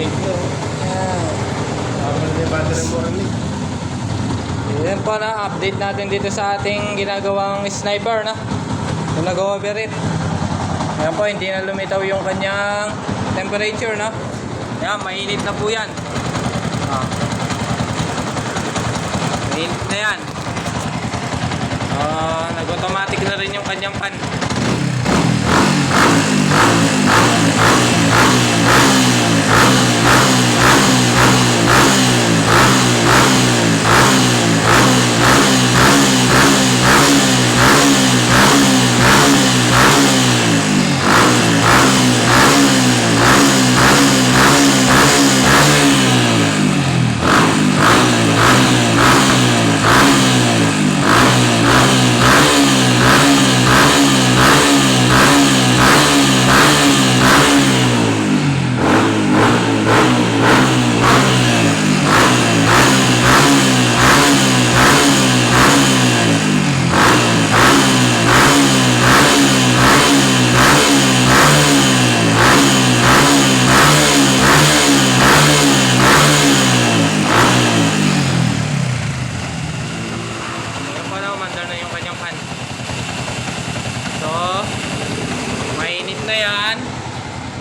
Rinig no. Yan. Tama na yung battery mo rin. Yan po na, update natin dito sa ating ginagawang sniper na. Kung nag-overheat. Ayan po, hindi na lumitaw yung kanyang temperature na. Ayan, mainit na po yan. Mainit na yan. Nag-automatic na rin yung kanyang pan.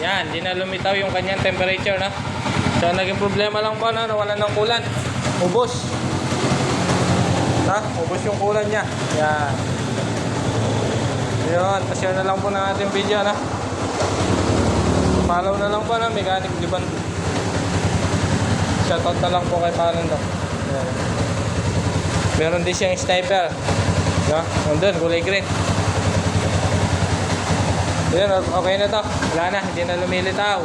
Yan, di na lumitaw yung kanyang temperature na. So naging problema lang po na nawala ng kulan. Ubos. Ubos yung kulan niya. Yan. Yun, pa-share na lang po ng ating video na. Follow na lang po na Mechanic Liban. Shoutout na lang po kay Palando. Yan. Meron din siyang sniper. Nandun, kulay green. Yan, okay na to. Wala na, hindi na lumilitaw.